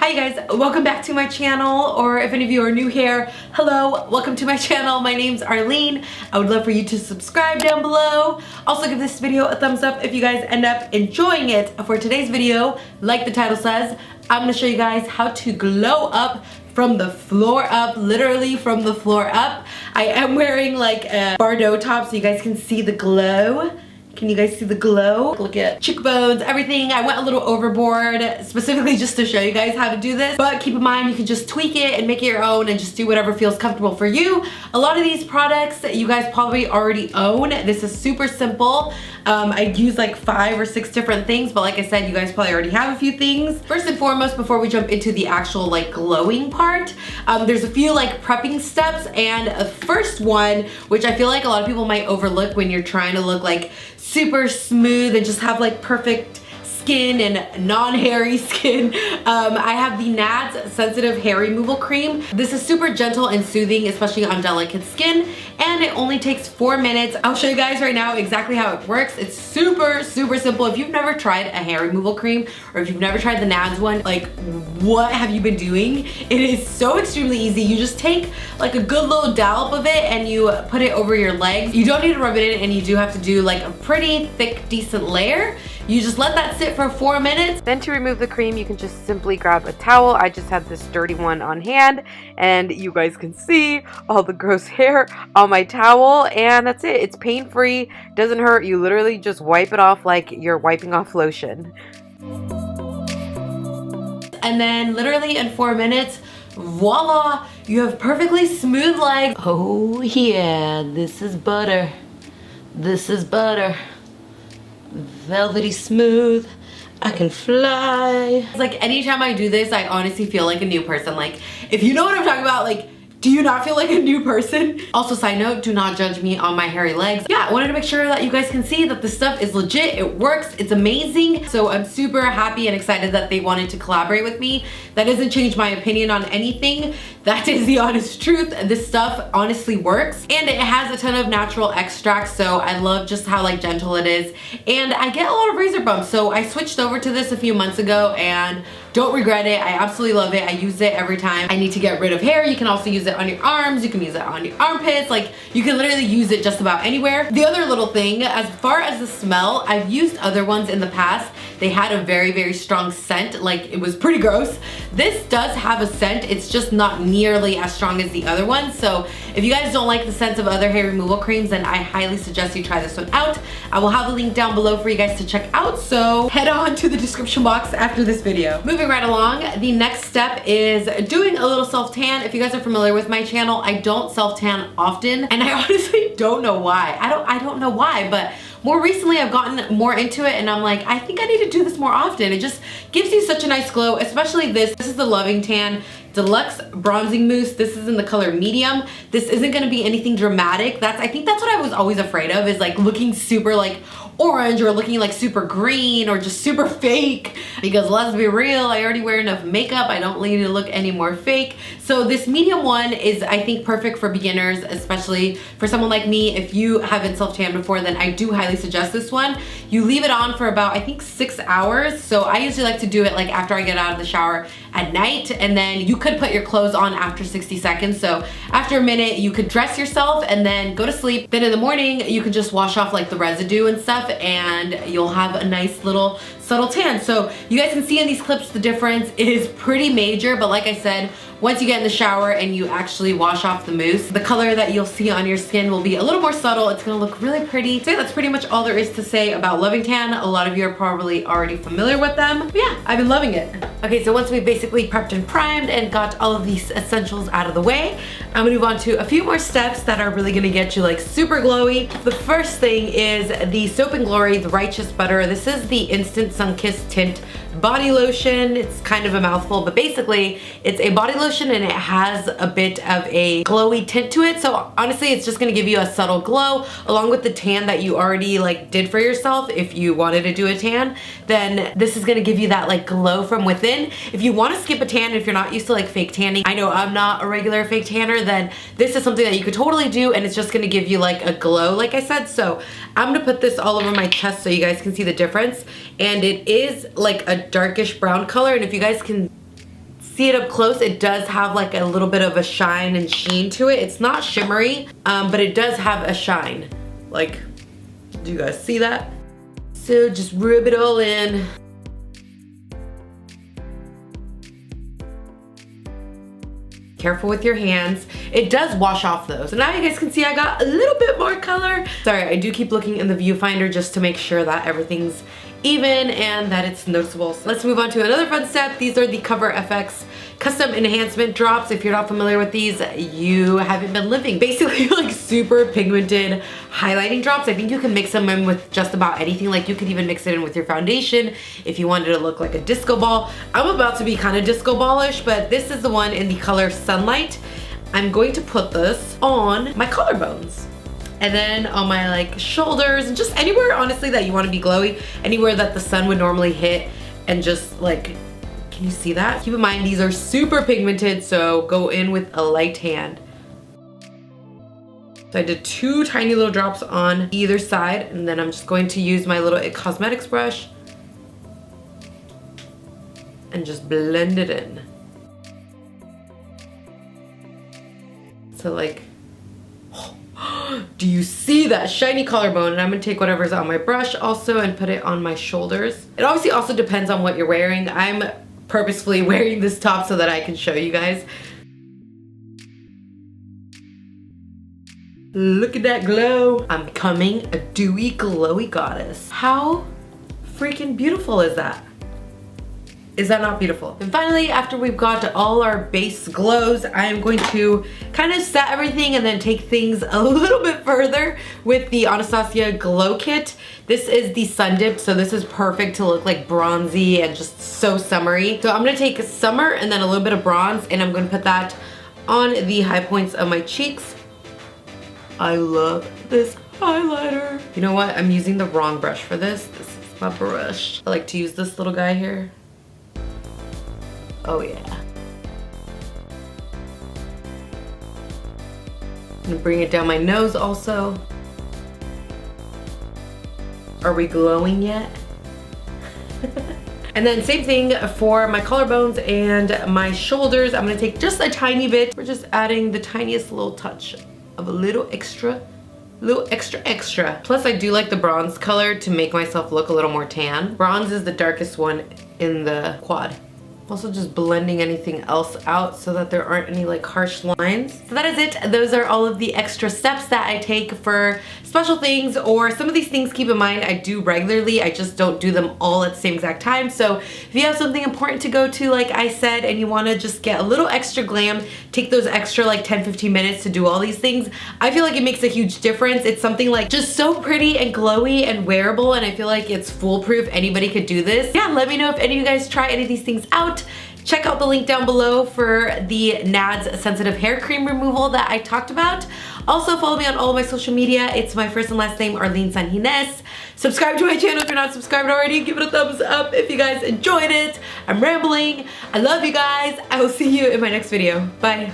Hi guys, welcome back to my channel, or if any of you are new here, hello, welcome to my channel. My name's Arlene. I would love for you to subscribe down below. Also give this video a thumbs up if you guys end up enjoying it. For today's video, like the title says, I'm gonna show you guys how to glow up from the floor up, literally from the floor up. I am wearing like a Bardot top so you guys can see the glow. Can you guys see the glow? Look at cheekbones, everything. I went a little overboard specifically just to show you guys how to do this. But keep in mind, you can just tweak it and make it your own and just do whatever feels comfortable for you. A lot of these products you guys probably already own. This is super simple. I use like 5 or 6 different things, but like I said, you guys probably already have a few things. First and foremost, before we jump into the actual like glowing part, there's a few like prepping steps, and a first one, which I feel like a lot of people might overlook when you're trying to look like super smooth and just have like perfect skin and non-hairy skin. I have the NADS Sensitive Hair Removal Cream. This is super gentle and soothing, especially on delicate skin, and it only takes 4 minutes. I'll show you guys right now exactly how it works. It's super simple. If you've never tried a hair removal cream, or if you've never tried the NADS one, like what have you been doing? It is so extremely easy. You just take like a good little dollop of it and you put it over your legs. You don't need to rub it in, and you do have to do like a pretty thick, decent layer. You just let that sit for 4 minutes. Then to remove the cream, you can just simply grab a towel. I just have this dirty one on hand, and you guys can see all the gross hair on my towel, and that's it. It's pain-free, doesn't hurt. You literally just wipe it off like you're wiping off lotion. And then literally in 4 minutes, voila, you have perfectly smooth legs. Oh yeah, this is butter. This is butter. Velvety smooth. I can fly. It's like anytime I do this, I honestly feel like a new person. Like, if you know what I'm talking about, like, do you not feel like a new person? Also, side note, do not judge me on my hairy legs. Yeah, I wanted to make sure that you guys can see that this stuff is legit, it works, it's amazing. So I'm super happy and excited that they wanted to collaborate with me. That doesn't change my opinion on anything. That is the honest truth. This stuff honestly works, and it has a ton of natural extracts, so I love just how like gentle it is. And I get a lot of razor bumps, so I switched over to this a few months ago and don't regret it. I absolutely love it. I use it every time I need to get rid of hair. You can also use it on your arms. You can use it on your armpits. Like, you can literally use it just about anywhere. The other little thing, as far as the smell, I've used other ones in the past. They had a very strong scent. Like, it was pretty gross. This does have a scent. It's just not nearly as strong as the other ones. So if you guys don't like the scents of other hair removal creams, then I highly suggest you try this one out. I will have a link down below for you guys to check out. So head on to the description box after this video. Moving right along, the next step is doing a little self-tan. If you guys are familiar with my channel, I don't self-tan often, and I honestly don't know why. I don't know why, but more recently I've gotten more into it, and I'm like, I think I need to do this more often. It just gives you such a nice glow, especially this. This is the Loving Tan Deluxe Bronzing Mousse. This is in the color medium. This isn't gonna be anything dramatic. I think that's what I was always afraid of, is like looking super like orange or looking like super green or just super fake, because let's be real, I already wear enough makeup. I don't need to look any more fake. So this medium one is, I think, perfect for beginners, especially for someone like me. If you haven't self-tanned before, then I do highly suggest this one. You leave it on for about, I think, 6 hours. So I usually like to do it like after I get out of the shower at night, and then you could put your clothes on after 60 seconds. So after a minute, you could dress yourself and then go to sleep. Then in the morning, you can just wash off like the residue and stuff, and you'll have a nice little subtle tan. So you guys can see in these clips the difference. It is pretty major, but like I said, once you get in the shower and you actually wash off the mousse, the color that you'll see on your skin will be a little more subtle. It's gonna look really pretty. So yeah, that's pretty much all there is to say about Loving Tan. A lot of you are probably already familiar with them. But yeah, I've been loving it. Okay, so once we've basically prepped and primed and got all of these essentials out of the way, I'm gonna move on to a few more steps that are really gonna get you like super glowy. The first thing is the Soap & Glory The Righteous Butter. This is the Instant Sun-Kissed Tint body lotion. It's kind of a mouthful, but basically it's a body lotion and it has a bit of a glowy tint to it. So honestly, it's just gonna give you a subtle glow along with the tan that you already like did for yourself. If you wanted to do a tan, then this is gonna give you that like glow from within. If you want to skip a tan, if you're not used to like fake tanning, I know I'm not a regular fake tanner, then this is something that you could totally do, and it's just gonna give you like a glow, like I said. So I'm gonna put this all over my chest so you guys can see the difference. And it is like a darkish brown color, and if you guys can see it up close, it does have like a little bit of a shine and sheen to it. It's not shimmery, but it does have a shine. Like, do you guys see that? So just rub it all in. Careful with your hands. It does wash off though. So now you guys can see I got a little bit more color. Sorry, I do keep looking in the viewfinder just to make sure that everything's even and that it's noticeable. So let's move on to another fun step. These are the Cover FX custom enhancement drops. If you're not familiar with these, you haven't been living. Basically like super pigmented highlighting drops. I think you can mix them in with just about anything. Like you could even mix it in with your foundation if you wanted to look like a disco ball. I'm about to be kind of disco ballish, but this is the one in the color Sunlight. I'm going to put this on my collarbones. And then on my like shoulders and just anywhere honestly that you want to be glowy, anywhere that the sun would normally hit, and just like, can you see that? Keep in mind these are super pigmented, so go in with a light hand. So I did 2 tiny little drops on either side, and then I'm just going to use my little cosmetics brush and just blend it in. So like, do you see that shiny collarbone? And I'm gonna take whatever's on my brush also and put it on my shoulders. It obviously also depends on what you're wearing. I'm purposefully wearing this top so that I can show you guys. Look at that glow. I'm becoming a dewy, glowy goddess. How freaking beautiful is that? Is that not beautiful? And finally, after we've got all our base glows, I am going to kind of set everything and then take things a little bit further with the Anastasia Glow Kit. This is the Sun Dip, so this is perfect to look like bronzy and just so summery. So I'm gonna take summer and then a little bit of bronze, and I'm gonna put that on the high points of my cheeks. I love this highlighter. You know what? I'm using the wrong brush for this. This is my brush. I like to use this little guy here. Oh yeah. I'm gonna bring it down my nose also. Are we glowing yet? And then same thing for my collarbones and my shoulders. I'm gonna take just a tiny bit. We're just adding the tiniest little touch of a little extra. Plus I do like the bronze color to make myself look a little more tan. Bronze is the darkest one in the quad. Also just blending anything else out so that there aren't any like harsh lines. So that is it. Those are all of the extra steps that I take for special things, or some of these things, keep in mind, I do regularly. I just don't do them all at the same exact time. So if you have something important to go to, like I said, and you want to just get a little extra glam, take those extra like 10-15 minutes to do all these things. I feel like it makes a huge difference. It's something like just so pretty and glowy and wearable, and I feel like it's foolproof. Anybody could do this. Yeah, let me know if any of you guys try any of these things out. Check out the link down below for the NADS sensitive hair cream removal that I talked about. Also follow me on all of my social media. It's my first and last name, Arlyne Sanjines. Subscribe to my channel if you're not subscribed already. Give it a thumbs up if you guys enjoyed it. I'm rambling. I love you guys. I will see you in my next video. Bye.